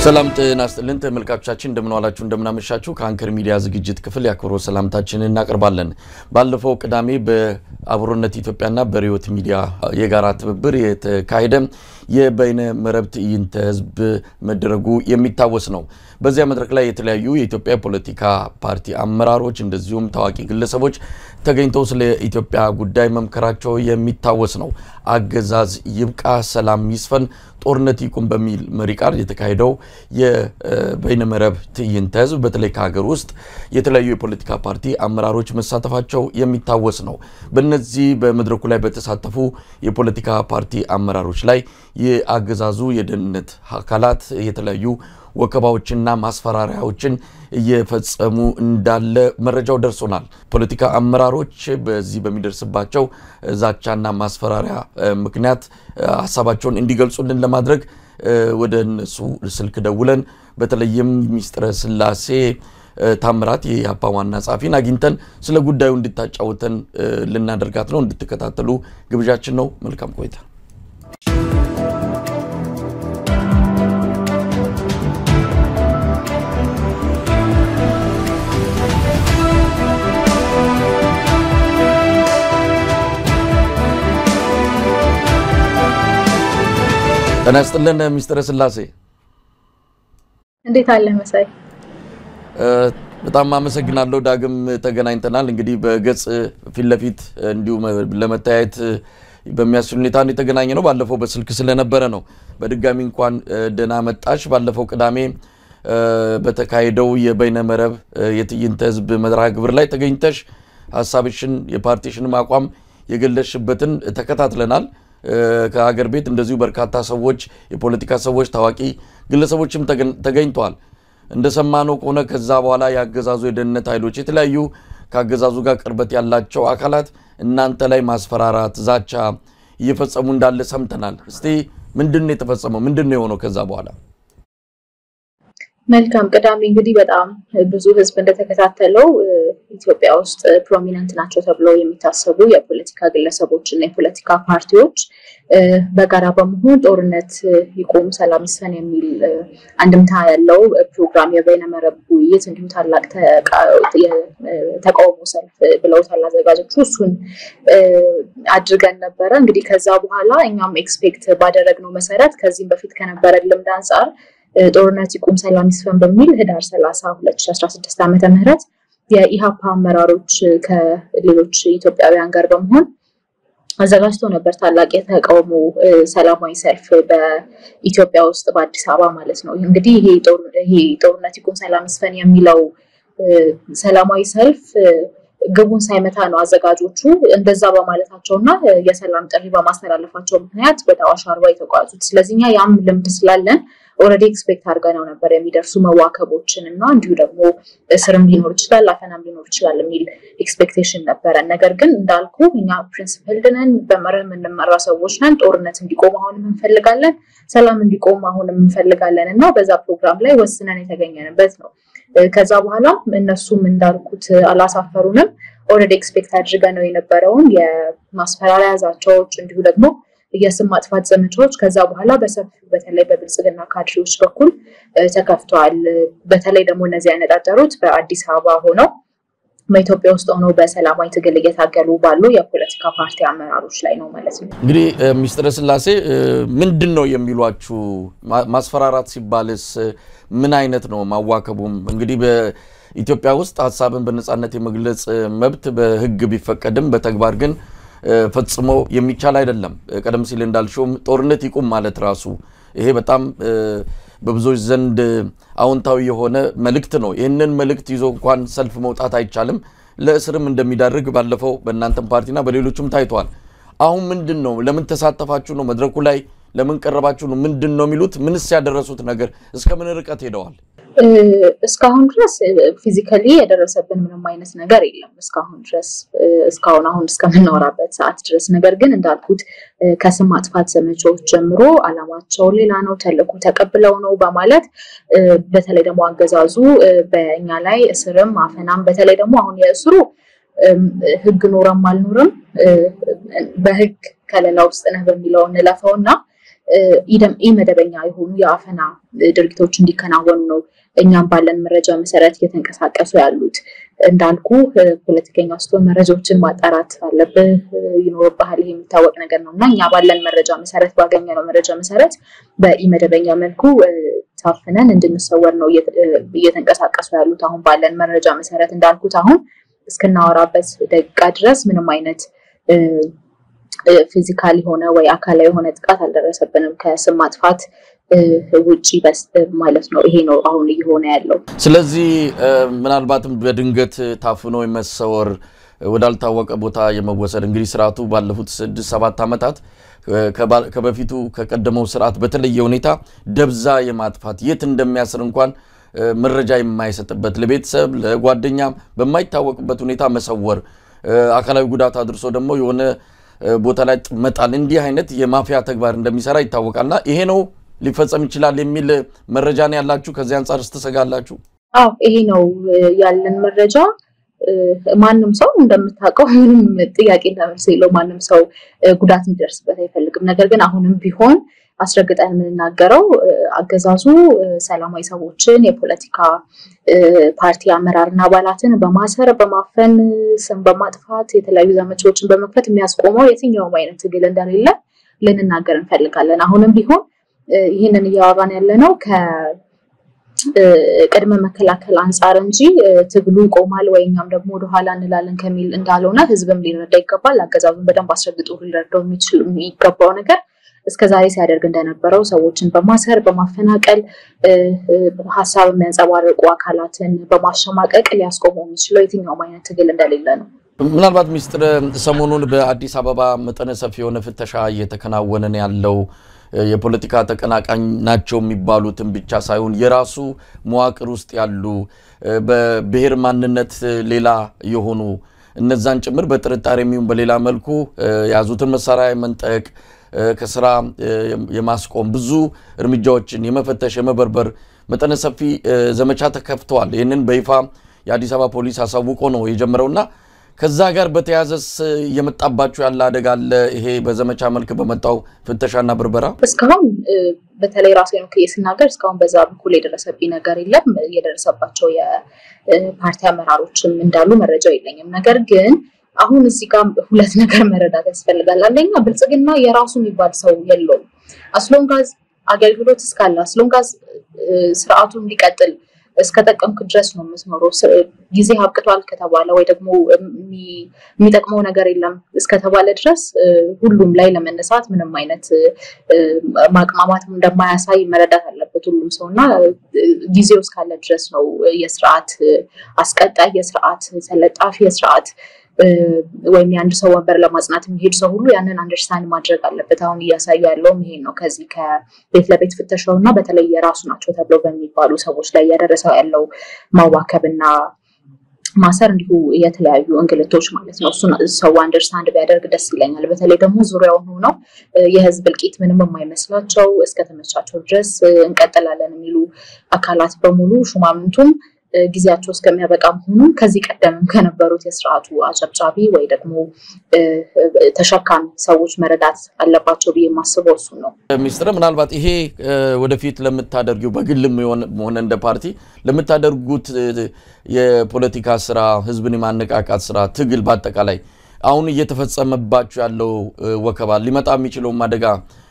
ሰላም ጤና ይስጥልን ተመልካቾቻችን እንደምን ዋላችሁ እንደምን አመሻችሁ ከአንከር ሚዲያ ዝግጅት ክፍል ያክብሮ ሰላምታችንን እናቀርባለን ባለፈው ቅዳሜ በአብሮነት ኢትዮጵያና በሪዮት ሚዲያ የጋራ ትብብር የተካሄደ የበይነ መረብ ትዕይንተ ህዝብ መድረጉ የሚታወስ ነው በዚያ መድረክ ላይ የተለያዩ የኢትዮጵያ ፖለቲካ ፓርቲ አመራሮች እንደዚሁም ታዋቂ ግለሰቦች ተገኝተው ስለ ኢትዮጵያ ጉዳይ መምከራቸው የሚታወስ ነው አገዛዝ ይብቃ ሰላም ይስፈን ጦርነት ይቁም በሚል መሪ ቃል የተካሄደው የበይነ መረብ ትዕይንተ ህዝብ በተለይ ከሀገር ውስጥ የተለያዩ የፖለቲካ ፓርቲ አመራሮች መሳተፋቸው የሚታወስ ነው በእነዚህ በመድረኩ ላይ በተሳተፉ የፖለቲካ ፓርቲ አመራሮች ላይ የአገዛዙ የደህንነት አካላት የተለያዩ ወከባዎችና ማስፈራሪያዎችን እየፈጸሙ እንዳለ መረጃው ደርሶናል ፖለቲካ አመራሮች በዚህ በሚደርስባቸው ዛቻና ማስፈራሪያ ምክንያት ሐሳባቸውን እንዲገልጹልን ለማድረግ ወደ እነሱ ስልክ ደውለን በተለይም ሚስጥረ ስላሴ ታምራት የያፓዋና ጻፊን አግኝተን ስለ ጉዳዩ እንድታጫውተን ልናደርጋት ነው እንድትከታተሉ ግብዣችን ነው መልካም ቆይታ ተናስተለን ሚስተር ስላሴ እንዴት አለ መሳይ በጣም አመሰግናለሁ ዳግም ተገናኝተናል እንግዲህ በገጽ ፊትለፊት እንዲሁ ለመታየት በሚያስችል ሁኔታ የተገናኘ ነው ባለፈው በስልክ ስለነበረ ነው በድጋሚ እንኳን ደና መጣሽ ባለፈው ቅዳሜ በተካሄደው የበይነ መረብ የትዕይንተ ህዝብ መድረክ ግብር ላይ ተገኝተሽ ሐሳብሽን የፓርቲሽን አቋም የገለሽበትን ተከታትለናል ከሀገር ቤት እንደዚሁ በርካታ ሰዎች የፖለቲካ ሰዎች ታዋቂ ግለሰቦችም ተገኝተዋል እንደሰማነው ከሆነ ከዛ በኋላ ያገዛዙ የደህንነት ኃይሎች የተለያዩ ከአገዛዙ ጋር ቅርበት ያላቸው አካላት እናንተ ላይ ማስፈራራት ዛቻ እየፈጸሙ እንዳለ ሰምተናል እስቲ ምንድነው የተፈጸመው ምንድነው የሆነው ከዛ በኋላ መልካም ቅዳሜ እንግዲህ በጣም ብዙ ህዝብ እንደተከታተለው ኢትዮጵያ ውስጥ ፕሮሚነንት ናቸው ተብለው የሚታሰቡ የፖለቲካ ግለሰቦችና የፖለቲካ ፓርቲዎች በጋራ በመሆን ጦርነት ይቆም ሰላም ይስፈን የሚል አንድምታ ያለው ፕሮግራም የበይነ መረብ ውይይት እንዲሁ ታላቅ ተቃውሞ ሰልፍ ብለው አዘጋጆቹ እሱን አድርገን ነበር እንግዲህ ከዛ በኋላ እኛም ኤክስፔክት ባደረግነው መሰረት ከዚህም በፊት ከነበረ ልምድ አንፃር ጦርነት ይቆም ሰላም ይስፈን በሚል ህዳር 30 2016 ዓመተ ምህረት የኢሃፓ አመራሮች ከሌሎች ኢትዮጵያውያን ጋር በመሆን አዘጋጅተው ነበር ታላቅ የተቃውሞ ሰላማዊ ሰልፍ በኢትዮጵያ ውስጥ በአዲስ አበባ ማለት ነው እንግዲህ ይሄ ጦርነት ይቆም ሰላም ይስፈን የሚለው ሰላማዊ ሰልፍ ግቡን ሳይመታ ነው አዘጋጆቹ እንደዛ በማለታቸውና የሰላም ጥሪ በማስተላለፋቸው ምክንያት ወደ አዋሽ አርባ የተጓዙት ስለዚህኛ ያም ልምድ ስላለን ኦሬዲ ኤክስፔክት አድርገናው ነበር የሚደርሱ መዋከቦችንና እንዲሁ ደግሞ እስርም ሊኖር ይችላል አፈናም ሊኖር ይችላል የሚል ኤክስፔክቴሽን ነበር ነገር ግን እንዳልኩ እኛ ፕሪንሲፕል ነን በመርህ እንመራ ሰዎች ነን ጦርነት እንዲቆም አሁንም እንፈልጋለን ሰላም እንዲቆም አሁንም እንፈልጋለንና በዛ ፕሮግራም ላይ ወስነን የተገኘንበት ነው ከዛ በኋላ እነሱም እንዳልኩት አላሳፈሩንም ኦሬዲ ኤክስፔክት አድርገናው የነበረውን የማስፈራሪያ ዛቻዎች እንዲሁ ደግሞ የስም ማጥፋት ዘመቻዎች ከዛ በኋላ በሰፊው በተለይ በብልጽግና ካድሬዎች በኩል ተከፍቷል በተለይ ደግሞ እነዚህ ያነጣጠሩት በአዲስ አበባ ሆነው በኢትዮጵያ ውስጥ ሆነው በሰላማዊ ትግል እየታገሉ ባሉ የፖለቲካ ፓርቲ አመራሮች ላይ ነው ማለት ነው እንግዲህ ሚስተር ስላሴ ምንድነው የሚሏችሁ ማስፈራራት ሲባልስ ምን አይነት ነው ማዋከቡም እንግዲህ በኢትዮጵያ ውስጥ ሐሳብን በነጻነት የመግለጽ መብት በህግ ቢፈቀድም በተግባር ግን ፈጽሞ የሚቻል አይደለም ቀደም ሲል እንዳልሽውም ጦርነት ይቆም ማለት ራሱ ይሄ በጣም በብዙዎች ዘንድ አዎንታዊ የሆነ መልእክት ነው ይሄንን መልእክት ይዞ እንኳን ሰልፍ መውጣት አይቻልም ለእስርም እንደሚዳርግ ባለፈው በእናንተም ፓርቲና በሌሎችም ታይቷል አሁን ምንድነው ለምን ተሳተፋችሁ ነው መድረኩ ላይ ለምን ቀረባችሁ ነው ምንድነው የሚሉት ምንስ ያደረሱት ነገር እስከ ምን ርቀት ሄደዋል እስካሁን ድረስ ፊዚካሊ ያደረሰብን ምንም አይነት ነገር የለም እስካሁን ድረስ እስካሁን አሁን እስከምናወራበት ሰዓት ድረስ ነገር ግን እንዳልኩት ከስም ማጥፋት ዘመቻዎች ጀምሮ አላማቸው ሌላ ነው ተልእኮ ተቀብለው ነው በማለት በተለይ ደግሞ አገዛዙ በእኛ ላይ እስርም አፈናም በተለይ ደግሞ አሁን የእስሩ ህግ ኖረም አልኖረም በህግ ከለላ ውስጥ ነው በሚለው እንለፈውና ኢመደበኛ የሆኑ የአፈና ድርጊቶች እንዲከናወኑ ነው እኛም ባለን መረጃ መሰረት እየተንቀሳቀሱ ያሉት እንዳልኩ ፖለቲከኛ ስትሆን መረጃዎችን ማጣራት አለብህ ይኖርብሃል ይሄ የሚታወቅ ነገር ነውና እኛ ባለን መረጃ መሰረት ባገኘነው መረጃ መሰረት በኢመደበኛ መልኩ ታፍነን እንድንሰወር ነው እየተንቀሳቀሱ ያሉት አሁን ባለን መረጃ መሰረት እንዳልኩት አሁን እስከናወራበት ደቂቃ ድረስ ምንም አይነት ፊዚካሊ ሆነ ወይ አካላዊ ሆነ ጥቃት አልደረሰብንም ከስም ማጥፋት ውጪ ማለት ነው ይሄ ነው አሁን እየሆነ ያለው ስለዚህ ምናልባትም በድንገት ታፍኖ የመሰወር ወዳልታወቀ ቦታ የመወሰድ እንግዲህ ስርዓቱ ባለፉት 6-7 አመታት ከበፊቱ ከቀደመው ስርዓት በተለየ ሁኔታ ደብዛ የማጥፋት የት እንደሚያስር እንኳን መረጃ የማይሰጥበት ለቤተሰብ ለጓደኛ በማይታወቅበት ሁኔታ መሰወር አካላዊ ጉዳት አድርሶ ደግሞ የሆነ ቦታ ላይ መጣል እንዲህ አይነት የማፊያ ተግባር እንደሚሰራ ይታወቃልና ይሄ ነው ሊፈጸም ይችላል የሚል መረጃ ነው ያላችሁ ከዚህ አንፃር ተሰጋላችሁ አዎ ይሄ ነው ያለን መረጃ ማንንም ሰው እንደምታውቀው ምንም ጥያቄ እንደምትሰይለው ማንንም ሰው ጉዳት እንዲደርስበት አይፈልግም ነገር ግን አሁንም ቢሆን አስረግጠን የምንናገረው አገዛዙ ሰላማዊ ሰዎችን የፖለቲካ ፓርቲ አመራርና አባላትን በማሰር በማፈን ስም በማጥፋት የተለያዩ ዘመቻዎችን በመክፈት የሚያስቆመው የትኛውም አይነት ትግል እንደሌለ ልንናገር እንፈልጋለን አሁንም ቢሆን ይሄንን ያወራን ያለነው ከቅድመ መከላከል አንፃር እንጂ ትግሉ ይቆማል ወይኛም ደግሞ ወደ ኋላ እንላለን ከሚል እንዳልሆነ ህዝብም ሊረዳ ይገባል አገዛዙን በደንብ አስረግጦ ሊረዳው የሚገባው ነገር እስከዛሬ ሲያደርግ እንደነበረው ሰዎችን በማሰር በማፈናቀል ሐሳብ የሚያንጸባርቁ አካላትን በማሸማቀቅ ሊያስቆመው የሚችለው የትኛውም አይነት ትግል እንደሌለ ነው ምናልባት ሚስጥር ሰሞኑን በአዲስ አበባ መጠነ ሰፊ የሆነ ፍተሻ እየተከናወነ ያለው የፖለቲካ ተቀናቃኝ ናቸው የሚባሉትን ብቻ ሳይሆን የራሱ መዋቅር ውስጥ ያሉ በብሔር ማንነት ሌላ የሆኑ እነዛን ጭምር በጥርጣሬ የሚሆን በሌላ መልኩ ያዙትን መሳሪያ መንጠቅ ከስራ የማስቆም ብዙ እርምጃዎችን የመፈተሽ የመበርበር መጠነ ሰፊ ዘመቻ ተከፍቷል ይሄንን በይፋ የአዲስ አበባ ፖሊስ አሳውቆ ነው የጀመረውና ከዛ ጋር በተያዘስ የመጣባችሁ ያለ አደጋ አለ ይሄ በዘመቻ መልክ በመጣው ፍተሻና ብርበራ እስካሁን በተለይ ራሴን ከየስናገር እስካሁን በዛ በኩል የደረሰብኝ ነገር የለም የደረሰባቸው የፓርቲ አመራሮችም እንዳሉ መረጃው የለኝም ነገር ግን አሁን እዚህ ጋር ሁለት ነገር መረዳት ያስፈልጋል አንደኛ ብልጽግና የራሱ የሚባል ሰው የለውም አስሎንጋዝ አገልግሎት እስካለ አስሎንጋዝ ስርዓቱ እንዲቀጥል እስከተጠቀምክ ድረስ ነው መስመሩ ጊዜ ሀብቅቷል ከተባለ ወይ ደግሞ የሚጠቅመው ነገር የለም እስከተባለ ድረስ ሁሉም ላይ ለመነሳት ምንም አይነት ማቅማማት እንደማያሳይ መረዳት አለበት ሁሉም ሰውና ጊዜው እስካለ ድረስ ነው የስርዓት አስቀጣይ የስርዓት ተለጣፊ የስርዓት ወይም የአንድ ሰው ወንበር ለማጽናት የሚሄድ ሰው ሁሉ ያንን አንደርስታንድ ማድረግ አለበት አሁን እያሳየ ያለው ይሄ ነው ከዚህ ከቤት ለቤት ፍተሻውና በተለይ የራሱ ናቸው ተብሎ በሚባሉ ሰዎች ላይ ያደረሰው ያለው ማዋከብና ማሰር እንዲሁ የተለያዩ እንግልቶች ማለት ነው እሱን ሰው አንደርስታንድ ቢያደርግ ደስ ይለኛል በተለይ ደግሞ ዙሪያው ሆነው የህዝብ ልቂት ምንም የማይመስላቸው እስከተመቻቸው ድረስ እንቀጥላለን የሚሉ አካላት በሙሉ ሹማምንቱም ጊዜያቸው እስከሚያበቃ መሆኑን ከዚህ ቀደምም ከነበሩት የስርዓቱ አጨብጫቢ ወይ ደግሞ ተሸካሚ ሰዎች መረዳት አለባቸው በየማስበው እሱ ነው ሚስጥር ምናልባት ይሄ ወደፊት ለምታደርጉ በግልም ሆነ እንደ ፓርቲ ለምታደርጉት የፖለቲካ ስራ ህዝብን የማነቃቃት ስራ ትግል በአጠቃላይ አሁን እየተፈጸመባችሁ ያለው ወከባ ሊመጣ የሚችለው ማደጋ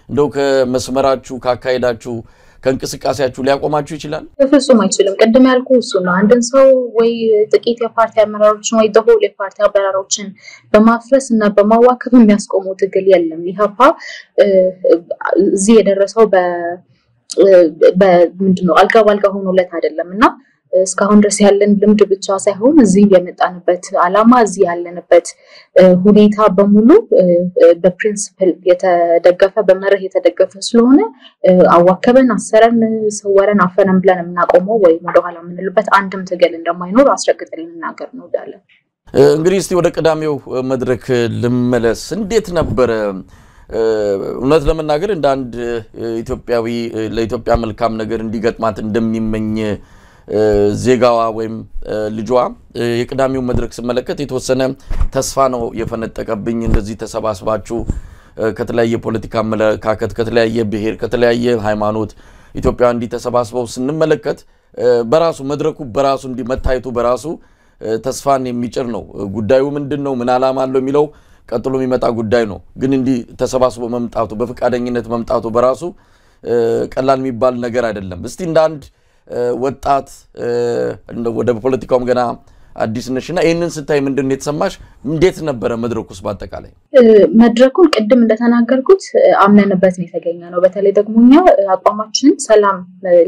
እንደው ከመስመራችሁ ካካሄዳችሁ ከንቅስቃሴያችሁ ሊያቆማችሁ ይችላል በፍጹም አይችልም ቀደም ያልኩ እሱ ነው አንድን ሰው ወይ ጥቂት የፓርቲ አመራሮችን ወይ ደግሞ የፓርቲ አመራሮችን በማፍረስና በማዋከብ የሚያስቆመው ትግል የለም ይሃፓ እዚህ የደረሰው በምንድነው አልጋ ባልጋ ሆኖለት አይደለምና እስካሁን ድረስ ያለን ልምድ ብቻ ሳይሆን እዚህ የመጣንበት አላማ እዚህ ያለንበት ሁኔታ በሙሉ በፕሪንሲፕል የተደገፈ በመርህ የተደገፈ ስለሆነ አዋከበን አሰረን ሰወረን አፈነን ብለን እናቆመው ወይ ወደ ኋላ ምንልበት አንድም ትግል እንደማይኖር አስረግጠን ልናገር ነው ዳለ እንግዲህ እስቲ ወደ ቀዳሚው መድረክ ልመለስ እንዴት ነበር እውነት ለመናገር እንደ አንድ ኢትዮጵያዊ ለኢትዮጵያ መልካም ነገር እንዲገጥማት እንደሚመኝ ዜጋዋ ወይም ልጇ የቀዳሚው መድረክ ስመለከት የተወሰነ ተስፋ ነው የፈነጠቀብኝ እንደዚህ ተሰባስባችሁ ከተለያየ ፖለቲካ አመለካከት ከተለያየ ብሔር ከተለያየ ሃይማኖት ኢትዮጵያ እንዲ ተሰባስበው ስንመለከት በራሱ መድረኩ በራሱ እንዲ መታየቱ በራሱ ተስፋን የሚጭር ነው ጉዳዩ ምንድነው ምን ዓላማ አለው የሚለው ቀጥሎ የሚመጣ ጉዳይ ነው ግን እንዲ ተሰባስቦ መምጣቱ በፍቃደኝነት መምጣቱ በራሱ ቀላል የሚባል ነገር አይደለም እስቲ እንደ አንድ ወጣት ወደ ፖለቲካውም ገና አዲስ ነሽና ይሄንን ስታይ ምንድነው የተሰማሽ እንዴት ነበር መድረኩስ ባጠቃላይ መድረኩን ቀደም እንደተናገርኩት አምነንበት ነው የተገኘነው በተለይ ደግሞኛ አቋማችን ሰላም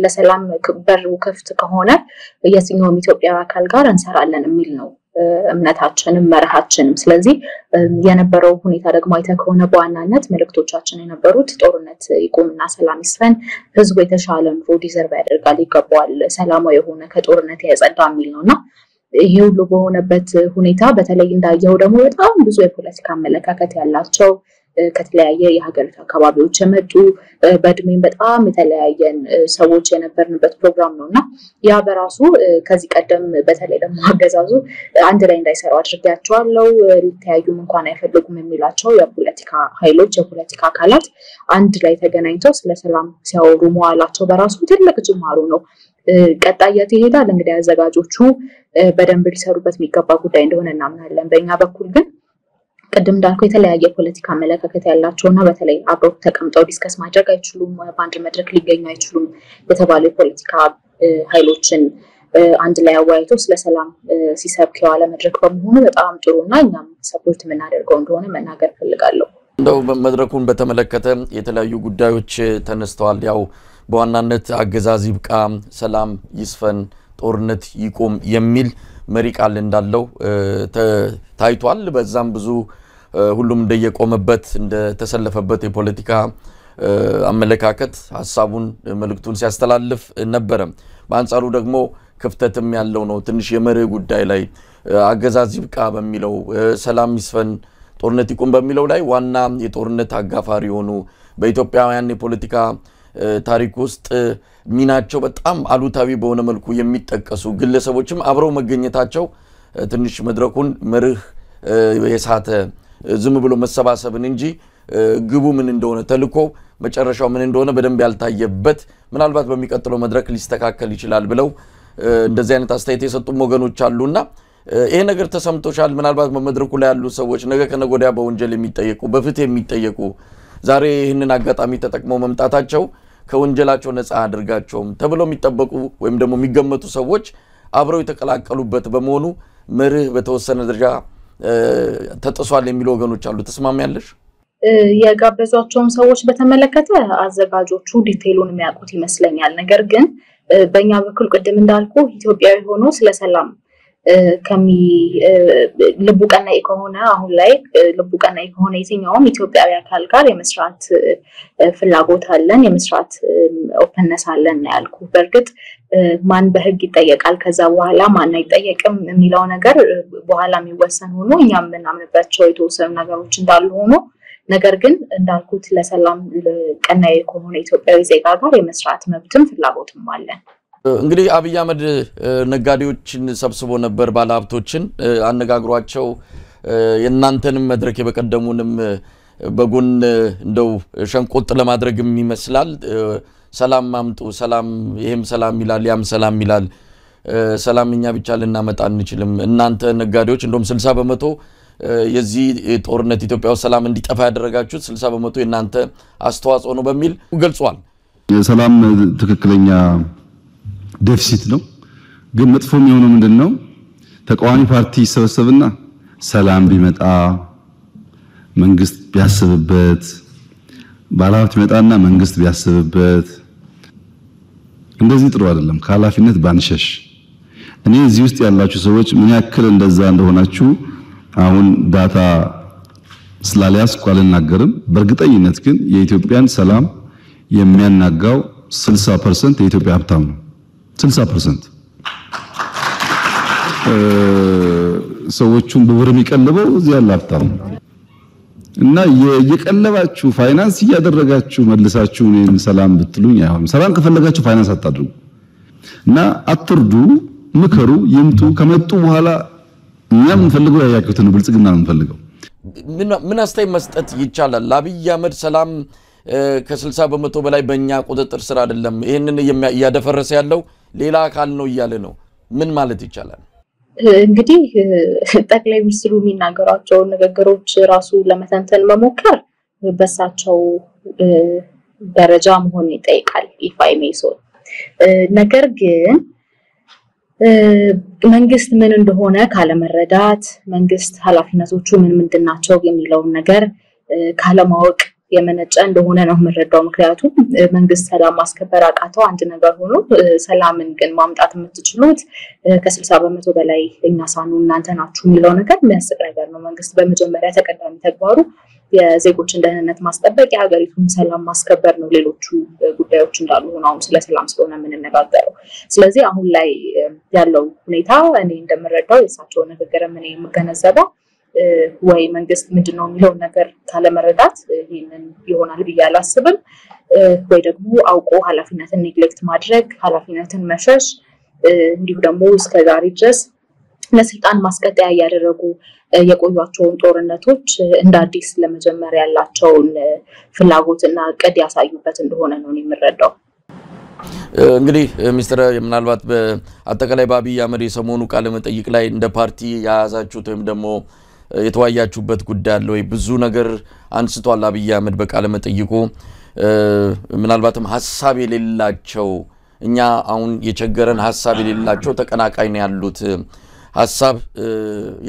ለሰላም በሩ ክፍት ከሆነ የትኛውም ኢትዮጵያ አካል ጋር እንሰራለን የሚል ነው እምነታችንም መርሃችንም ስለዚህ የነበረው ሁኔታ ደግሞ አይተከሆነ በዋናነት መልእክቶቻችን የነበሩት ጦርነት ይቆምና ሰላም ይስፈን ህዝቡ የተሻለ ኑሮ ዲዘርቭ ያደርጋል ይገባዋል ሰላማዊ የሆነ ከጦርነት ያጸዳ የሚል ነውና ይሄ ሁሉ በሆነበት ሁኔታ በተለይ እንዳየው ደግሞ በጣም ብዙ የፖለቲካ አመለካከት ያላቸው ከተለያየ የሀገሪቱ አካባቢዎች የመጡ በእድሜም በጣም የተለያየን ሰዎች የነበርንበት ፕሮግራም ነውና ያ በራሱ ከዚህ ቀደም በተለይ ደግሞ አገዛዙ አንድ ላይ እንዳይሰሩ አድርጋቸዋለሁ ለተያዩም እንኳን አይፈልጉም የሚላቸው የፖለቲካ ኃይሎች የፖለቲካ አካላት አንድ ላይ ተገናኝተው ስለ ሰላም ሲያወሩ መዋላቸው በራሱ ትልቅ ጅማሩ ነው ቀጣያት ይሄዳል እንግዲህ አዘጋጆቹ በደንብ ሊሰሩበት የሚገባ ጉዳይ እንደሆነ እናምናለን በእኛ በኩል ግን ቀደም እንዳልኩ የተለያየ ፖለቲካ አመለካከት ያላቸውና በተለይ አብረው ተቀምጠው ዲስከስ ማድረግ አይችሉም በአንድ መድረክ ሊገኙ አይችሉም የተባለ ፖለቲካ ኃይሎችን አንድ ላይ አዋይቶ ስለ ሰላም ሲሰብክ ያለ መድረክ በመሆኑ በጣም ጥሩና እኛም ሰፖርት የምናደርገው እንደሆነ መናገር ፈልጋለሁ እንደው መድረኩን በተመለከተ የተለያዩ ጉዳዮች ተነስተዋል ያው በዋናነት አገዛዝ ይብቃ ሰላም ይስፈን ጦርነት ይቆም የሚል መሪ ቃል እንዳለው ታይቷል በዛም ብዙ ሁሉም እንደየቆመበት እንደተሰለፈበት የፖለቲካ አመለካከት ሐሳቡን መልእክቱን ሲያስተላልፍ ነበር በአንጻሩ ደግሞ ክፍተትም ያለው ነው ትንሽ የመሪ ጉዳይ ላይ አገዛዝ ይብቃ በሚለው ሰላም ይስፈን ጦርነት ይቆም በሚለው ላይ ዋና የጦርነት አጋፋሪ ሆኑ በኢትዮጵያውያን የፖለቲካ ታሪክ ውስጥ ሚናቸው በጣም አሉታዊ በሆነ መልኩ የሚጠቀሱ ግለሰቦችም አብረው መገኘታቸው ትንሽ መድረኩን መርህ የሳተ ዝም ብሎ መሰባሰብን እንጂ ግቡ ምን እንደሆነ ተልኮ መጨረሻው ምን እንደሆነ በደንብ ያልታየበት ምናልባት በሚቀጥለው መድረክ ሊስተካከል ይችላል ብለው እንደዚህ አይነት አስተያየት የሰጡም ወገኖች አሉና ይሄ ነገር ተሰምቶሻል ምናልባት በመድረኩ ላይ ያሉ ሰዎች ነገ ከነጎዲያ በወንጀል የሚጠየቁ በፍትህ የሚጠየቁ ዛሬ ይሄንን አጋጣሚ ተጠቅመው መምጣታቸው ከወንጀላቸው ነፃ አድርጋቸውም ተብለው የሚጠበቁ ወይም ደግሞ የሚገመቱ ሰዎች አብረው የተቀላቀሉበት በመሆኑ መርህ በተወሰነ ደረጃ ተጥሷል የሚሉ ወገኖች አሉ ተስማሚያለሽ የጋበዟቸውን ሰዎች በተመለከተ አዘጋጆቹ ዲቴይሉን የሚያውቁት ይመስለኛል ነገር ግን በእኛ በኩል ቀደም እንዳልኩ ኢትዮጵያዊ ሆኖ ስለ ሰላም ከሚ ልቡ ቀናይ ከሆነ አሁን ላይ ልቡ ቀናይ ከሆነ የትኛውም ኢትዮጵያዊ አካል ጋር የመስራት ፍላጎት አለን የመስራት ኦፕንነስ አለን ያልኩ በርግጥ ማን በህግ ይጠየቃል ከዛ በኋላ ማን አይጠየቅም የሚለው ነገር በኋላ የሚወሰን ሆኖ እኛም ምናምንባቸው የተወሰኑ ነገሮች እንዳሉ ሆኖ ነገር ግን እንዳልኩት ለሰላም ቀናይ ከሆነ ኢትዮጵያዊ ዜጋ ጋር የመስራት መብትም ፍላጎትም አለን እንግዲህ አብይ አህመድ ነጋዴዎችን ሰብስቦ ነበር ባለሀብቶችን አነጋግሯቸው የናንተንም መድረክ የበቀደሙንም በጎን እንደው ሸንቆጥ ለማድረግም ይመስላል ሰላም ማምጡ ሰላም ይሄም ሰላም ይላል ያም ሰላም ይላል ሰላምኛ ብቻ ልናመጣ እንችልም እናንተ ነጋዴዎች እንደውም 60% የዚህ ጦርነት ኢትዮጵያው ሰላም እንዲጠፋ ያደረጋችሁት 60% የናንተ አስተዋጽኦ ነው በሚል ገልጿል የሰላም ትክክለኛ ዴፊሲት ነው ግን መጥፎ የሚሆነው ምንድነው ተቃዋሚ ፓርቲ ይሰበሰብና ሰላም ቢመጣ መንግስት ቢያስብበት ባለሀብት ይመጣና መንግስት ቢያስብበት እንደዚህ ጥሩ አይደለም ከኃላፊነት ባንሸሽ እኔ እዚህ ውስጥ ያላችሁ ሰዎች ምን ያክል እንደዛ እንደሆናችሁ አሁን ዳታ ስላልያዝኩ አልናገርም በእርግጠኝነት ግን የኢትዮጵያን ሰላም የሚያናጋው 60% የኢትዮጵያ ሀብታም ነው 60% ሰዎቹን በብር የሚቀልበው እዚህ ያለ ሀብታም እና የቀለባችሁ ፋይናንስ ያደረጋችሁ መልሳችሁ እኔን ሰላም ብትሉኝ አይሆንም ሰላም ከፈለጋችሁ ፋይናንስ አታድርጉ እና አትርዱ ምከሩ ይምጡ ከመጡ በኋላ እኛም እንፈልገው ያያችሁትን ብልጽግና እንፈልገው ምን አስተያየት መስጠት ይቻላል? አብይ አህመድ ሰላም ከ60 በመቶ በላይ በእኛ ቁጥጥር ስር አይደለም፣ ይሄንን ያደፈረሰ ያለው ሌላ አካል ነው እያለ ነው። ምን ማለት ይቻላል? እንግዲህ ጠቅላይ ሚኒስትሩ የሚናገሯቸው ንግግሮች ራሱ ለመተንተን መሞከር በሳቸው ደረጃ መሆን ይጠይቃል ኢፋይሜሶ። ነገር ግን መንግስት ምን እንደሆነ ካለመረዳት መንግስት ኃላፊነቶቹ ምን ምንድናቸው የሚለው ነገር ካለማወቅ የመነጨ እንደሆነ ነው የምንረዳው። ምክንያቱም መንግስት ሰላም ማስከበር አቃተው አንድ ነገር ሆኖ ሰላምን ግን ማምጣት የምትችሉት ከ60 በመቶ በላይ እኛ ሳኑ እናንተ ናችሁ የሚለው ነገር የሚያስቅ ነገር ነው። መንግስት በመጀመሪያ ተቀዳሚ ተግባሩ የዜጎችን ደህንነት ማስጠበቅ የሀገሪቱን ሰላም ማስከበር ነው። ሌሎቹ ጉዳዮች እንዳሉ ሆነው ስለ ሰላም ስለሆነ የምንነጋገረው። ስለዚህ አሁን ላይ ያለው ሁኔታ እኔ እንደምረዳው የሳቸው ንግግር ምን የምገነዘበው ወይ መንግስት ምንድነው የሚለው ነገር ካለመረዳት ይሄንን ይሆናል ብዬ አላስብም። ወይ ደግሞ አውቆ ኃላፊነትን ኔግሌክት ማድረግ ኃላፊነትን መሸሽ እንዲሁ ደግሞ እስከዛሬ ድረስ ለስልጣን ማስቀጠያ ያደረጉ የቆዩዋቸውን ጦርነቶች እንደ አዲስ ለመጀመር ያላቸውን ፍላጎትና ቅድ ያሳዩበት እንደሆነ ነው የሚረዳው። እንግዲህ ሚስተር ምናልባት በአጠቃላይ በአብይ አህመድ የሰሞኑ ቃለ መጠይቅ ላይ እንደ ፓርቲ ያያዛችሁት ወይም ደግሞ የተዋያችሁበት ጉዳይ አለ ወይ? ብዙ ነገር አንስቷል አብይ አህመድ በቃለ መጠይቁ። ምናልባትም ሐሳብ የሌላቸው እኛ አሁን የቸገረን ሐሳብ የሌላቸው ተቀናቃኝ ነው ያሉት። ሐሳብ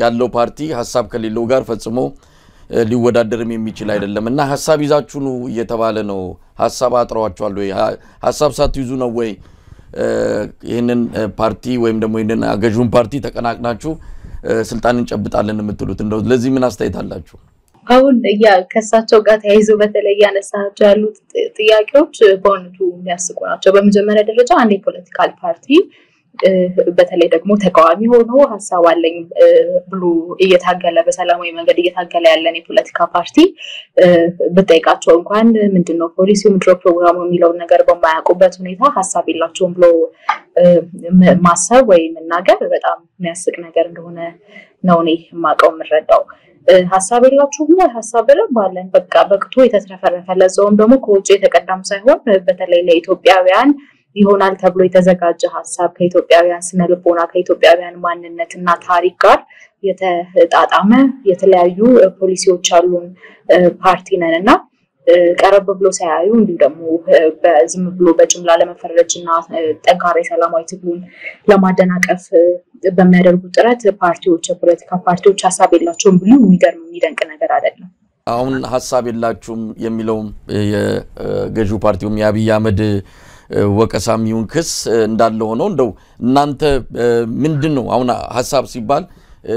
ያለው ፓርቲ ሐሳብ ከሌለው ጋር ፈጽሞ ሊወዳደርም የሚችል አይደለምና ሐሳብ ይዛችሁ ነው እየተባለ ነው። ሐሳብ አጥሯቸዋል ወይ? ሐሳብ ሳትይዙ ነው ወይ ይሄንን ፓርቲ ወይም ደግሞ ይሄንን አገዡን ፓርቲ ተቀናቅናችሁ ስልጣን እንጨብጣለን የምትሉት? እንደው ለዚህ ምን አስተያየት አላችሁ? አሁን ከሳቸው ጋር ተያይዞ በተለይ ያነሳቸው ያሉት ጥያቄዎች በእውነቱ የሚያስቁ ናቸው። በመጀመሪያ ደረጃ አንድ ፖለቲካል ፓርቲ በተለይ ደግሞ ተቃዋሚ ሆኖ ሐሳብ አለኝ ብሎ እየታገለ በሰላማዊ መንገድ እየታገለ ያለን የፖለቲካ ፓርቲ በጠይቃቸው እንኳን ምንድነው ፖሊሲው ምንድነው ፕሮግራሙ የሚለው ነገር በማያውቁበት ሁኔታ ሐሳብ የላቸውም ብሎ ማሰብ ወይ መናገር በጣም የሚያስቅ ነገር እንደሆነ ነው እኔ የማውቀው የምረዳው። ሐሳብ የላችሁም ወይ? ሐሳብ ባለን በቃ በቅቶ የተትረፈረፈ ለዛውም ደግሞ ከውጭ የተቀዳም ሳይሆን በተለይ ለኢትዮጵያውያን ይሆናል ተብሎ የተዘጋጀ ሐሳብ ከኢትዮጵያውያን ስነልቦና ከኢትዮጵያውያን ማንነትና ታሪክ ጋር የተጣጣመ የተለያዩ ፖሊሲዎች አሉን ፓርቲ ነንና ቀረብ ብሎ ሳያዩ እንዲሁ ደግሞ በዝም ብሎ በጅምላ ለመፈረጅና ጠንካራ ሰላማዊ ትግሉን ለማደናቀፍ በሚያደርጉ ጥረት ፓርቲዎች የፖለቲካ ፓርቲዎች ሐሳብ የላቸውም ብሎ የሚገርም የሚደንቅ ነገር አይደለም። አሁን ሐሳብ የላችሁም የሚለው የገዢው ፓርቲውም የአብይ አህመድ ወቀሳም ይሁን ክስ እንዳለ ሆኖ እንደው እናንተ ምንድነው አሁን ሐሳብ ሲባል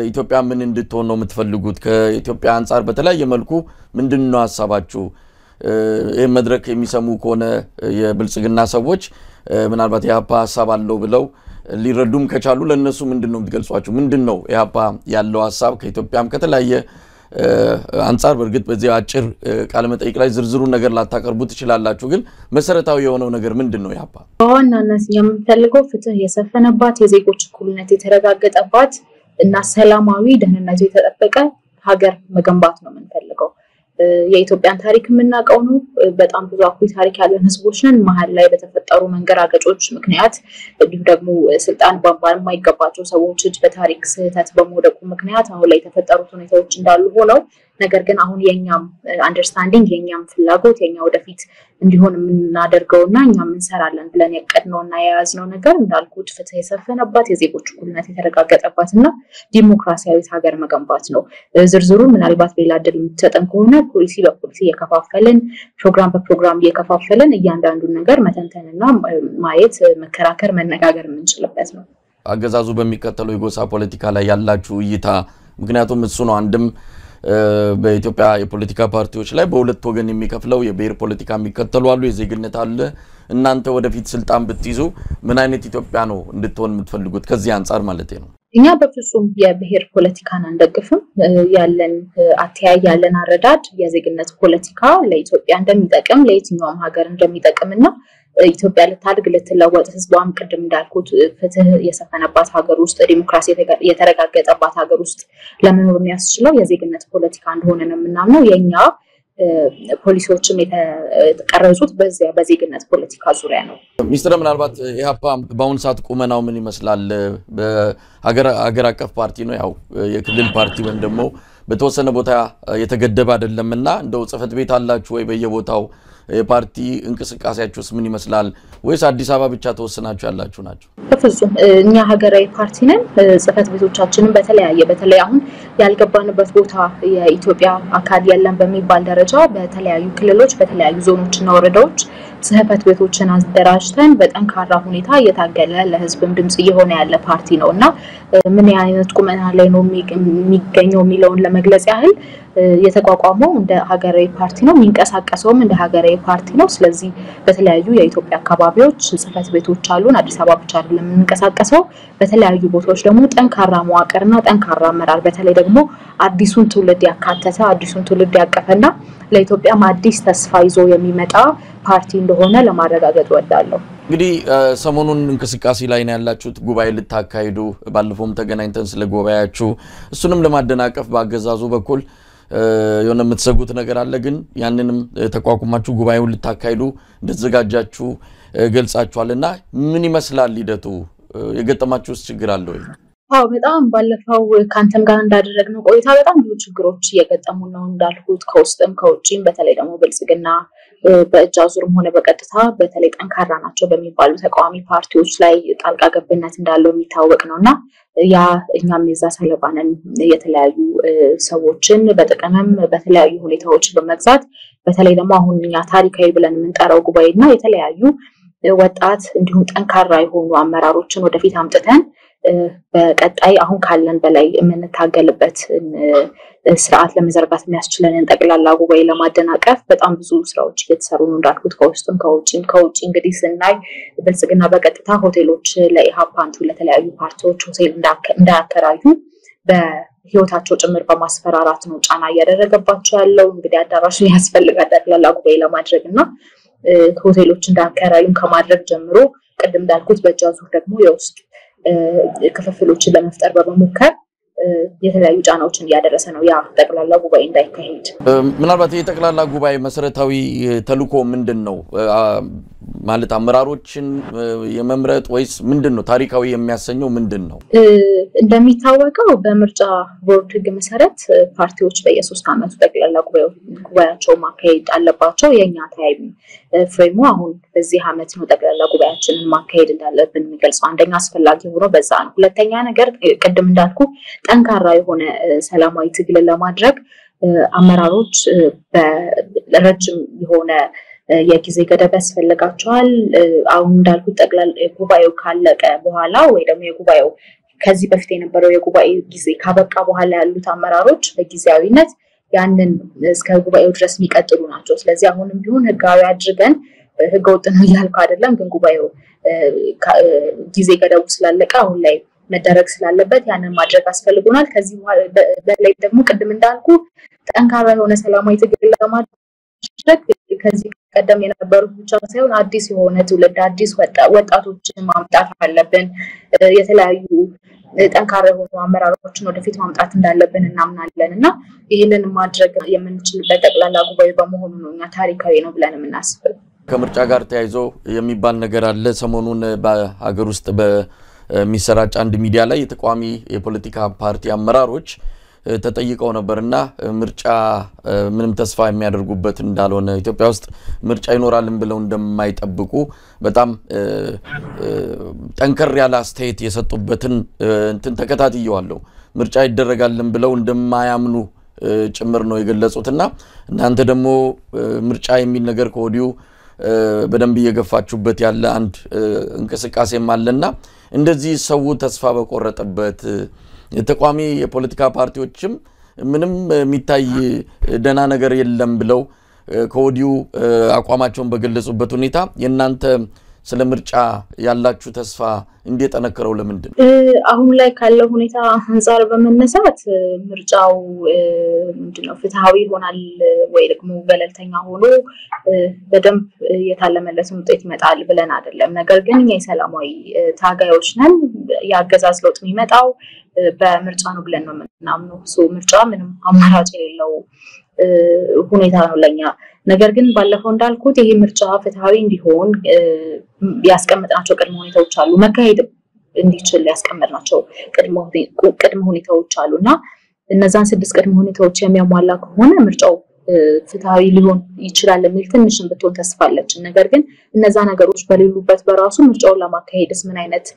ኢትዮጵያ ምን እንድትሆን ነው የምትፈልጉት? ከኢትዮጵያ አንፃር በተለያየ መልኩ ምንድነው ሐሳባችሁ? ይሄ መድረክ የሚሰሙ ከሆነ የብልጽግና ሰዎች ምናልባት የአፓ ሐሳብ አለው ብለው ሊረዱም ከቻሉ ለነሱ ምንድነው የምትገልጿቸው? ምንድነው የአፓ ያለው ሐሳብ ከኢትዮጵያም ከተለያየ አንፃር? በርግጥ በዚህ አጭር ቃለ መጠይቅ ላይ ዝርዝሩ ነገር ላታቀርቡ ትችላላችሁ፣ ግን መሰረታዊ የሆነው ነገር ምንድነው? ያፓ ዋናነት የምንፈልገው ፍትህ የሰፈነባት የዜጎች እኩልነት የተረጋገጠባት እና ሰላማዊ ደህንነቱ የተጠበቀ ሀገር መገንባት ነው የምንፈልገው። የኢትዮጵያን ታሪክ የምናውቀው ነው። በጣም ብዙ አኩሪ ታሪክ ያለን ህዝቦች ነን። መሀል ላይ በተፈጠሩ መንገራገጮች ምክንያት እንዲሁ ደግሞ ስልጣን በማይገባቸው ሰዎች እጅ በታሪክ ስህተት በመውደቁ ምክንያት አሁን ላይ የተፈጠሩት ሁኔታዎች እንዳሉ ሆነው ነገር ግን አሁን የኛም አንደርስታንዲንግ የኛም ፍላጎት የኛ ወደፊት እንዲሆን የምናደርገውና እኛም እንሰራለን ብለን ያቀድነውና የያዝነው ነገር እንዳልኩት ፍትህ የሰፈነባት የዜጎች እኩልነት የተረጋገጠባትና ዲሞክራሲያዊት ሀገር መገንባት ነው። ዝርዝሩ ምናልባት ሌላ ድል የምትሰጠን ከሆነ ፖሊሲ በፖሊሲ እየከፋፈልን ፕሮግራም በፕሮግራም እየከፋፈልን እያንዳንዱን ነገር መተንተንና ማየት መከራከር መነጋገር የምንችልበት ነው። አገዛዙ በሚከተለው የጎሳ ፖለቲካ ላይ ያላችሁ እይታ? ምክንያቱም እሱ ነው አንድም በኢትዮጵያ የፖለቲካ ፓርቲዎች ላይ በሁለት ወገን የሚከፍለው የብሔር ፖለቲካ የሚከተሉ አሉ፣ የዜግነት አለ። እናንተ ወደፊት ስልጣን ብትይዙ ምን አይነት ኢትዮጵያ ነው እንድትሆን የምትፈልጉት? ከዚህ አንፃር ማለት ነው። እኛ በፍጹም የብሔር ፖለቲካን አንደግፍም። ያለን አተያይ ያለን አረዳድ የዜግነት ፖለቲካ ለኢትዮጵያ እንደሚጠቅም ለየትኛውም ሀገር እንደሚጠቅምና ኢትዮጵያ ልታድግ ልትለወጥ ህዝቧም ቅድም እንዳልኩት ፍትህ የሰፈነባት ሀገር ውስጥ ዲሞክራሲ የተረጋገጠባት ሀገር ውስጥ ለመኖር የሚያስችለው የዜግነት ፖለቲካ እንደሆነ ነው የምናምነው የኛ ፖሊሲዎችም የተቀረጹት በዜግነት ፖለቲካ ዙሪያ ነው ሚስተር ምናልባት ኢህአፓ በአሁን ሰዓት ቁመናው ምን ይመስላል በሀገር አቀፍ ፓርቲ ነው ያው የክልል ፓርቲ ወይም ደግሞ በተወሰነ ቦታ የተገደበ አይደለምና እንደው ጽፈት ቤት አላችሁ ወይ በየቦታው የፓርቲ እንቅስቃሴያችሁስ ምን ይመስላል ወይስ አዲስ አበባ ብቻ ተወሰናችሁ ያላችሁ ናችሁ በፍጹም እኛ ሀገራዊ ፓርቲ ነን ጽፈት ቤቶቻችንን በተለይ አሁን ያልገባንበት ቦታ የኢትዮጵያ አካል ያለን በሚባል ደረጃ በተለያዩ ክልሎች በተለያዩ ዞኖችና ወረዳዎች ጽፈት ቤቶችን አደራጅተን በጠንካራ ሁኔታ እየታገለ ለህዝብም ድምጽ እየሆነ ያለ ፓርቲ ነውና ምን አይነት ቁመና ላይ ነው የሚገኘው የሚለውን ለመግለጽ ያህል የተቋቋመው እንደ ሀገራዊ ፓርቲ ነው የሚንቀሳቀሰውም እንደ ሀገራዊ ፓርቲ ነው ስለዚህ በተለያዩ የኢትዮጵያ አካባቢዎች ጽፈት ቤቶች አሉን አዲስ አበባ ብቻ አይደለም የምንቀሳቀሰው በተለያዩ ቦታዎች ደግሞ ጠንካራ መዋቅርና ጠንካራ አመራር በተለይ ደግሞ አዲሱን ትውልድ ያካተተ አዲሱን ትውልድ ያቀፈና ለኢትዮጵያ አዲስ ተስፋ ይዞ የሚመጣ ፓርቲ እንደሆነ ለማረጋገጥ ወዳለው እንግዲህ ሰሞኑን እንቅስቃሴ ላይ ነው ያላችሁት ጉባኤ ልታካሂዱ ባለፈውም ተገናኝተን ስለ ጉባኤያችሁ እሱንም ለማደናቀፍ ባገዛዙ በኩል የሆነ የምትሰጉት ነገር አለ ግን ያንንም ተቋቁማችሁ ጉባኤውን ልታካሂዱ እንደተዘጋጃችሁ ገልጻችኋልና ምን ይመስላል ሂደቱ የገጠማችሁስ ችግር አለ ወይ በጣም ባለፈው ካንተም ጋር እንዳደረግነው ቆይታ በጣም ብዙ ችግሮች እየገጠሙ ነው እንዳልኩት ከውስጥም ከውጪም በተለይ ደግሞ ብልጽግና በእጅ አዙርም ሆነ በቀጥታ በተለይ ጠንካራ ናቸው በሚባሉ ተቃዋሚ ፓርቲዎች ላይ ጣልቃ ገብነት እንዳለው የሚታወቅ ነውና ያ እኛም የዛ ሰለባ ነን የተለያዩ ሰዎችን በጥቅምም በተለያዩ ሁኔታዎች በመግዛት በተለይ ደግሞ አሁን እኛ ታሪካዊ ብለን የምንጠራው ጉባኤና የተለያዩ ወጣት እንዲሁም ጠንካራ የሆኑ አመራሮችን ወደፊት አምጥተን በቀጣይ አሁን ካለን በላይ የምንታገልበት ስርዓት ለመዘርጋት የሚያስችለንን ጠቅላላ ጉባኤ ለማደናቀፍ በጣም ብዙ ስራዎች እየተሰሩ ነው እንዳልኩት ከውስጥም ከውጪ እንግዲህ ስናይ ብልጽግና በቀጥታ ሆቴሎች ለኢሃፓንቱ ለተለያዩ ፓርቲዎች ሆቴል እንዳያከራዩ በህይወታቸው ጭምር በማስፈራራት ነው ጫና እያደረገባቸው ያለው እንግዲህ አዳራሽ ያስፈልጋል ጠቅላላ ጉባኤ ለማድረግና ሆቴሎች እንዳያከራዩም ከማድረግ ጀምሮ ቅድም እንዳልኩት በእጃዙር ደግሞ የውስጥ ክፍፍሎችን ለመፍጠር በመሞከር የተለያዩ ጫናዎችን ያደረሰ ነው ያ ጠቅላላ ጉባኤ እንዳይካሄድ ምናልባት የጠቅላላ ጉባኤ መሰረታዊ ተልዕኮ ምንድነው ማለት አመራሮችን የመምረጥ ወይስ ምንድነው ታሪካዊ የሚያሰኘው ምንድነው እንደሚታወቀው በምርጫ ቦርድ ህግ መሰረት ፓርቲዎች በየ3 አመቱ ጠቅላላ ጉባኤያቸው ማካሄድ አለባቸው የኛ ታይም ፍሬሙ አሁን በዚህ አመት ነው ጠቅላላ ጉባኤያችንን ማካሄድ እንዳለብን የሚገልጸው አንደኛ አስፈላጊ ሆኖ በዛ ነው ሁለተኛ ነገር ቅድም እንዳልኩ ጠንካራ የሆነ ሰላማዊ ትግል ለማድረግ አመራሮች በረጅም የሆነ የጊዜ ገደብ ያስፈልጋቸዋል አሁን እንዳልኩት ጠቅላላ ጉባኤው ካለቀ በኋላ ወይ ደግሞ የጉባኤው ከዚህ በፊት የነበረው የጉባኤ ጊዜ ካበቃ በኋላ ያሉት አመራሮች በጊዜያዊነት ያንን እስከ ጉባኤው ድረስ የሚቀጥሉ ናቸው ስለዚህ አሁንም ቢሆን ህጋዊ አድርገን ህገወጥ ነው ያልኩ አይደለም ግን ጉባኤው ጊዜ ገደቡ ስላለቀ አሁን ላይ መደረግ ስላለበት ያንን ማድረግ አስፈልጎናል ከዚህ በላይ ደግሞ ቅድም እንዳልኩ ጠንካራ የሆነ ሰላማዊ ትግል ለማድረግ ከዚህ ቀደም የነበሩት ብቻ ሳይሆን አዲስ የሆነ ትውልድ አዲስ ወጣቶችን ማምጣት አለብን የተለያዩ ጠንካራ የሆኑ አመራሮችን ወደፊት ማምጣት እንዳለብን እናምናለንና ይሄንን ማድረግ የምንችልበት ጠቅላላ ጉባኤ በመሆኑ ነው እኛ ታሪካዊ ነው ብለን የምናስበው ከምርጫ ጋር ተያይዞ የሚባል ነገር አለ ሰሞኑን በሀገር ውስጥ በሚሰራጭ አንድ ሚዲያ ላይ የተቋሚ የፖለቲካ ፓርቲ አመራሮች ተጠይቀው ነበርና ምርጫ ምንም ተስፋ የሚያደርጉበት እንዳልሆነ ኢትዮጵያ ውስጥ ምርጫ ይኖራልን ብለው እንደማይጠብቁ በጣም ጠንከር ያለ አስተያየት የሰጡበትን እንትን ተከታትየዋለሁ ምርጫ ይደረጋልን ብለው እንደማያምኑ ጭምር ነው የገለጹትና እናንተ ደግሞ ምርጫ የሚል ነገር ከወዲሁ በደንብ እየገፋችሁበት ያለ አንድ እንቅስቃሴም አለና እንደዚህ ሰው ተስፋ በቆረጠበት የተቋሚ የፖለቲካ ፓርቲዎችም ምንም የሚታይ ደና ነገር የለም ብለው ከወዲሁ አቋማቸውን በገለጹበት ሁኔታ የናንተ ስለ ምርጫ ያላችሁ ተስፋ እንዲጠነከረው ለምንድን አሁን ላይ ካለው ሁኔታ አንፃር በመነሳት ምርጫው ምንድነው ፍትሃዊ ይሆናል ወይ ደግሞ ገለልተኛ ሆኖ በደንብ የታለመለትን ውጤት ይመጣል ብለን አይደለም ነገር ግን እኛ የሰላማዊ ታጋዮች ነን ያገዛዝ ለውጥ የሚመጣው በምርጫ ነው ብለን ነው የምናምነው ምርጫ ምንም አማራጭ የሌለው ሁኔታ ነው ለኛ ነገር ግን ባለፈው እንዳልኩት ይሄ ምርጫ ፍትሃዊ እንዲሆን ያስቀመጥናቸው ቅድመ ሁኔታዎች አሉ መካሄድ እንዲችል ያስቀመጥናቸው ቅድመ ሁኔታዎች አሉና እነዛን 6 ቅድመ ሁኔታዎች የሚያሟላ ከሆነ ምርጫው ፍትሃዊ ሊሆን ይችላል የሚል ትንሽም ብትሆን ተስፋለች ነገር ግን እነዛ ነገሮች በሌሉበት በራሱ ምርጫውን ለማካሄድስ ምን አይነት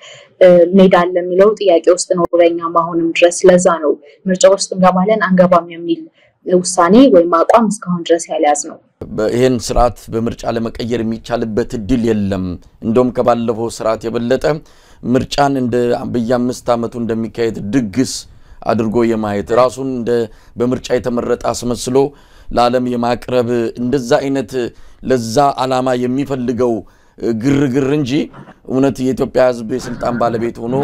ሜዳ አለ የሚለው ጥያቄ ውስጥ ነው ለኛ ማሆንም ድረስ ለዛ ነው ምርጫው ውስጥ እንገባለን አንገባም የሚል ውሳኔ ወይ ማቋም እስካሁን ድረስ ያለያዝ ነው ይሄን ስርዓት በምርጫ ለመቀየር የሚቻልበት እድል የለም እንደውም ከባለፈው ስርዓት የበለጠ ምርጫን እንደ በየ5 አመቱ እንደሚካሄድ ድግስ አድርጎ የማየት ራሱን እንደ በምርጫ የተመረጠ አስመስሎ ለዓለም የማቅረብ እንደዛ አይነት ለዛ አላማ የሚፈልገው ግርግር እንጂ እውነት የኢትዮጵያ ህዝብ የስልጣን ባለቤት ሆኖ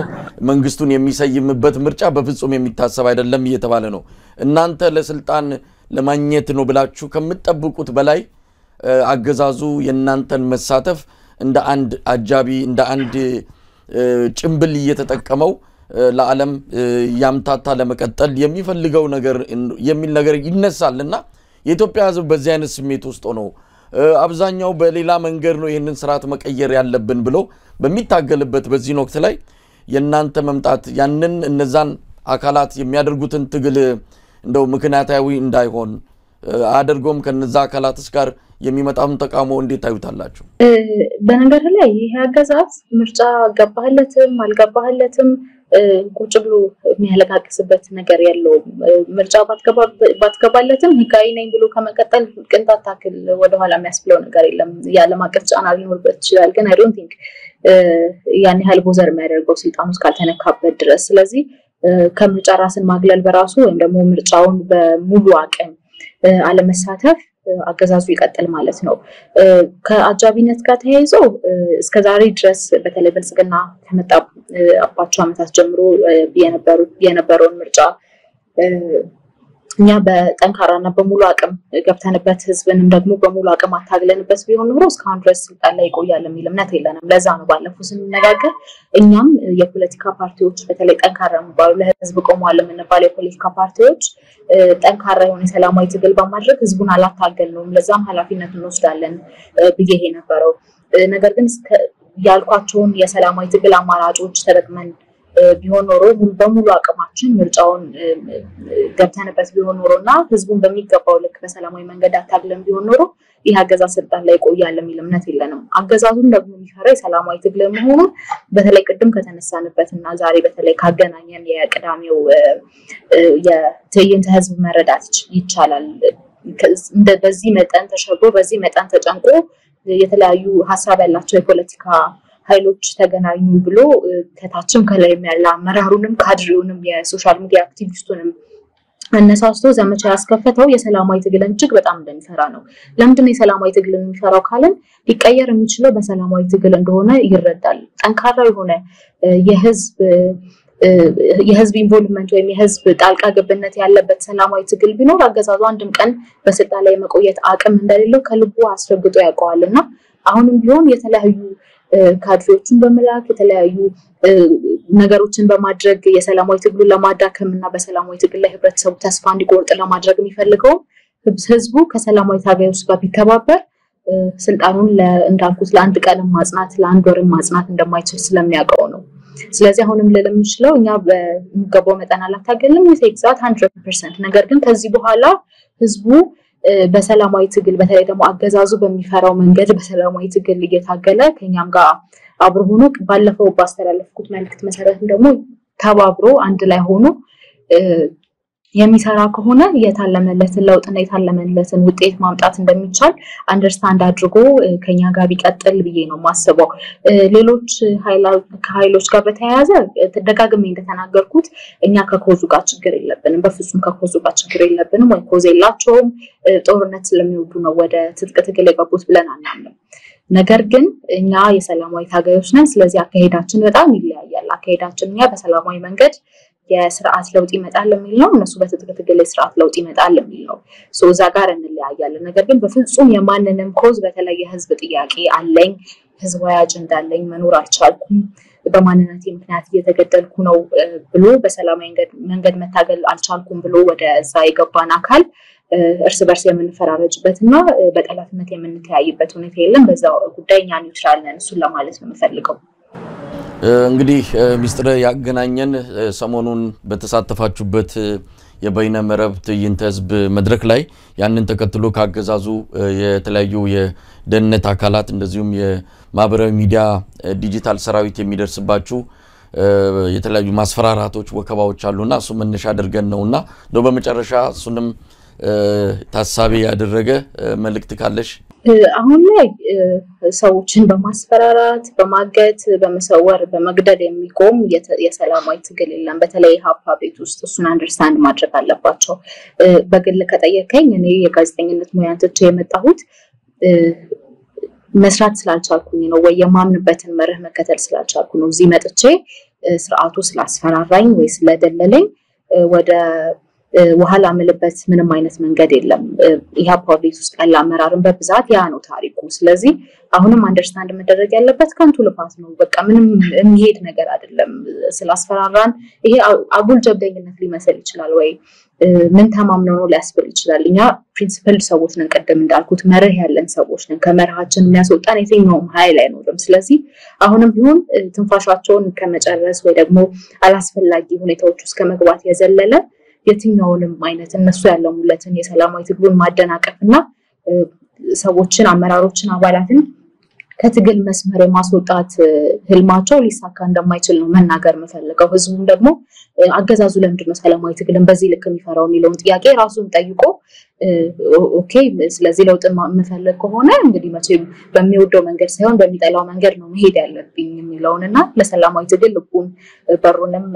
መንግስቱን የሚሰይምበት ምርጫ በፍጹም የሚታሰብ አይደለም እየተባለ ነው እናንተ ለስልጣን ለማግኘት ነው ብላችሁ ከምትጠብቁት በላይ አገዛዙ የናንተን መሳተፍ እንደ አንድ አጃቢ እንደ አንድ ጭምብል እየተጠቀመው ለዓለም ያምታታ ለመቀጠል የሚፈልገው ነገር የሚል ነገር ይነሳልና የኢትዮጵያ ህዝብ በዚህ አይነት ስሜት ውስጥ ሆኖ አብዛኛው በሌላ መንገድ ነው ይሄንን ስርዓት መቀየር ያለብን ብሎ በሚታገልበት በዚህ ወቅት ላይ የናንተ መምጣት ያንን እነዛን አካላት የሚያደርጉትን ትግል እንደው ምክንያታዊ እንዳይሆን አድርጎም ከነዛ አካላትስ ጋር የሚመጣውን ተቃውሞ እንዴት ታዩታላችሁ በነገር ላይ ይሄ አገዛዝ ምርጫ ገባህለትም አልገባህለትም ቁጭ ብሎ የሚያለቃቅስበት ነገር ያለው ምርጫ ባትገባለትም ህጋዊ ነኝ ብሎ ከመቀጠል ቅንጣት ታክል ወደ ኋላ የሚያስብለው ነገር የለም ያለ ማቀፍ ጫና ሊኖርበት ይችላል ግን I don't think ያን ያህል ቦዘር የሚያደርገው ስልጣኑ እስካልተነካበት ድረስ ስለዚህ ከምርጫ ራስን ማግለል በራሱ ወይም ደግሞ ምርጫውን በሙሉ አቅም አለመሳተፍ አገዛዙ ይቀጥል ማለት ነው ከአጃቢነት ጋር ተያይዞ እስከዛሬ ድረስ በተለይ በልጽግና ከመጣባቸው አመታት ጀምሮ የነበረውን ምርጫ እኛ በጠንካራና በሙሉ አቅም ገብተንበት ህዝብንም ደግሞ በሙሉ አቅም አታግለንበት ቢሆን ኖሮ እስካሁን ድረስ ስልጣን ላይ ይቆያል የሚል እምነት የለንም ለዛ ነው ባለፈው ስንነጋገር እኛም የፖለቲካ ፓርቲዎች በተለይ ጠንካራ የሚባሉ ለህዝብ ቆመዋል የምንባል የፖለቲካ ፓርቲዎች ጠንካራ የሆነ ሰላማዊ ትግል በማድረግ ህዝቡን አላታገልነውም ለዛም ኃላፊነት እንወስዳለን ብዬ ነበረው ነገር ግን ያልኳቸውን የሰላማዊ ትግል አማራጮች ተጠቅመን ቢሆን ኖሮ በሙሉ አቅማችን ምርጫውን ገብተንበት ቢሆን ኖሮና ህዝቡን በሚገባው ልክ በሰላማዊ መንገድ አታግለን ቢሆን ኖሮ ይሄ አገዛዝ ስልጣን ላይ ቆያል የሚል እምነት የለንም አገዛዙን ደግሞ የሚፈራ ሰላማዊ ትግል መሆኑ በተለይ ቅድም ከተነሳንበትና ዛሬ በተለይ ካገናኘን የቅዳሜው የትዕይንተ ህዝብ መረዳት ይቻላል በዚህ መጠን ተሸብሮ በዚህ መጠን ተጨንቆ የተለያዩ ሐሳብ ያላቸው የፖለቲካ ኃይሎች ተገናኙ ብሎ ከታችም ከላይ ያለ አመራሩንም ካድሬውንም የሶሻል ሚዲያ አክቲቪስቱንም እነሳስቶ ዘመቻ ያስከፈተው የሰላማዊ ትግልን እጅግ በጣም እንደሚፈራ ነው ለምንድን ነው የሰላማዊ ትግልን የሚፈራው ካለን ሊቀየር የሚችለው በሰላማዊ ትግል እንደሆነ ይረዳል ጠንካራ የሆነ የህዝብ ኢንቮልቭመንት ወይም የህዝብ ጣልቃ ገብነት ያለበት ሰላማዊ ትግል ቢኖር አገዛዙ አንድም ቀን በስልጣን ላይ መቆየት አቅም እንደሌለው ከልቡ አስረግጦ ያውቀዋልና አሁንም ቢሆን የተለያዩ ካድሬዎችን በመላክ የተለያዩ ነገሮችን በማድረግ የሰላማዊ ትግሉን ለማዳከምና በሰላማዊ ትግል ላይ ህብረተሰቡ ተስፋ እንዲቆርጥ ለማድረግ የሚፈልገው ህዝቡ ከሰላማዊ ታጋዮች ጋር ቢተባበር ስልጣኑን እንዳልኩት ለአንድ ቀን ማጽናት ለአንድ ወር ማጽናት እንደማይችል ስለሚያውቀው ነው ስለዚህ አሁንም ለለምችለው እኛ በሚገባው መጠን አላታገልንም exact 100% ነገር ግን ከዚህ በኋላ ህዝቡ በሰላማዊ ትግል በተለይ ደግሞ አገዛዙ በሚፈራው መንገድ በሰላማዊ ትግል እየታገለ ከኛም ጋር አብሮ ሆኖ ባለፈው ባስተላለፍኩት መልእክት መሰረት ደግሞ ተባብሮ አንድ ላይ ሆኖ የሚሰራ ከሆነ የታለመለትን ለውጥና የታለመለትን ውጤት ማምጣት እንደሚቻል አንደርስታንድ አድርጎ ከኛ ጋር ቢቀጥል ብዬ ነው ማስበው ሌሎች ኃይሎች ጋር በተያያዘ ተደጋግሜ እንደተናገርኩት እኛ ከኮዙ ጋር ችግር የለብንም በፍጹም ከኮዙ ጋር ችግር የለብንም ወይ ኮዝ የላቸውም ጦርነት ስለሚወዱ ነው ወደ ትጥቅ ትግል የገቡት ብለን አናምንም ነገር ግን እኛ የሰላማዊ ታጋዮች ነን ስለዚህ አካሄዳችን በጣም ይለያያል አካሄዳችን እኛ በሰላማዊ መንገድ የሥርዓት ለውጥ ይመጣል የሚል ነው እነሱ በትጥቅ ትግል የሥርዓት ለውጥ ይመጣል የሚል ነው ሶ እዛ ጋር እንለያያለን ነገር ግን በፍጹም የማንንም ኮዝ በተለይ የህዝብ ጥያቄ አለኝ ህዝባዊ አጀንዳ አለኝ መኖር አልቻልኩም በማንነቴ ምክንያት እየተገደልኩ ነው ብሎ በሰላማዊ መንገድ መታገል አልቻልኩም ብሎ ወደ እዛ የገባን አካል እርስ በርስ የምንፈራረጅበትና በጠላትነት የምንተያይበት ሁኔታ የለም በዛው ጉዳይኛ ኒውትራል ነን እሱን ለማለት ነው የምፈልገው እንግዲህ ሚስጥር ያገናኘን ሰሞኑን በተሳተፋችሁበት የበይነ መረብ ትዕይንተ ህዝብ መድረክ ላይ ያንን ተከትሎ ካገዛዙ የተለያዩ የደህንነት አካላት እንደዚሁም የማህበራዊ ሚዲያ ዲጂታል ሰራዊት የሚደርስባችሁ የተለያዩ ማስፈራራቶች ወከባዎች አሉና እሱ መነሻ አድርገን ነውና ነው በመጨረሻ እሱንም ታሳቢ ያደረገ መልእክት ካለሽ አሁን ላይ ሰዎችን በማስፈራራት በማገት በመሰወር በመግደል የሚቆም የሰላማዊ ትግል የለም በተለይ ሀፓ ቤት ውስጥ እሱን አንደርስታንድ ማድረግ አለባቸው በግል ከጠየቀኝ እኔ የጋዜጠኝነት ሙያን ትቼ የመጣሁት መስራት ስላልቻልኩኝ ነው ወይ የማምንበትን መርህ መከተል ስላልቻልኩ ነው እዚህ መጥቼ ስርዓቱ ስላስፈራራኝ ወይ ስለደለለኝ ወደ ወሃላ ምልበት ምንም አይነት መንገድ የለም ኢህአፓ ቤት ውስጥ ያለ አመራርን በብዛት ያ ነው ታሪኩ ስለዚህ አሁንም አንደርስታንድ መደረግ ያለበት ከንቱ ልፋት ነው በቃ ምንም የሚሄድ ነገር አይደለም ስላስፈራራን ይሄ አጉል ጀብደኝነት ሊመስል ይችላል ወይ ምን ተማምነው ነው ሊያስብል ይችላል እኛ ፕሪንሲፕል ሰዎች ነን ቀደም እንዳልኩት መርህ ያለን ሰዎች ነን ከመርሃችን የሚያስወጣን የትኛውም ኃይል አይኖርም ስለዚህ አሁንም ቢሆን ትንፋሻቸውን ከመጨረስ ወይ ደግሞ አላስፈላጊ ሁኔታዎች ውስጥ ከመግባት የዘለለ የትኛውንም አይነት እነሱ ያለሙለትን የሰላማዊ ትግሉን ማደናቀፍና ሰዎችን አመራሮችን አባላትን ከትግል መስመር የማስወጣት ህልማቸው ሊሳካ እንደማይችል ነው መናገር መፈልገው ህዝቡም ደግሞ አገዛዙ ለምንድነው ሰላማዊ ትግልን በዚህ ልክ የሚፈራው የሚለውን ጥያቄ ራሱን ጠይቆ ኦኬ ስለዚህ ለውጥ መፈለግ ከሆነ እንግዲህ መቼም በሚወደው መንገድ ሳይሆን በሚጠላው መንገድ ነው መሄድ ያለብኝ የሚለውንና ለሰላማዊ ትግል ልቡን በሩንም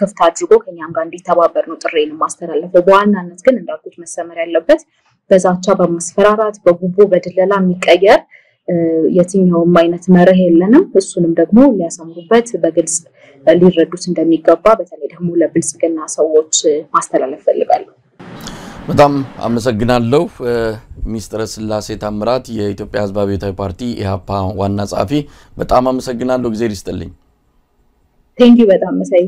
ክፍት አድርጎ ከኛም ጋር እንዲተባበር ነው ጥሬን ማስተላለፈው በዋናነት ግን እንዳልኩት መሰመር ያለበት በዛቻ በማስፈራራት በጉቦ በድለላ የሚቀየር የትኛውም አይነት መርህ የለንም እሱንም ደግሞ ሊያሰምሩበት በግልጽ ሊረዱት እንደሚገባ በተለይ ደግሞ ለብልጽግና ሰዎች ማስተላለፍ ፈልጋለሁ በጣም አመሰግናለሁ ሚስተር ስላሴ ታምራት የኢትዮጵያ ህዝብ አብዮታዊ ፓርቲ ኢህአፓ ዋና ጸሐፊ በጣም አመሰግናለሁ ጊዜ ይስጥልኝ ቴንክ ዩ በጣም መሰይ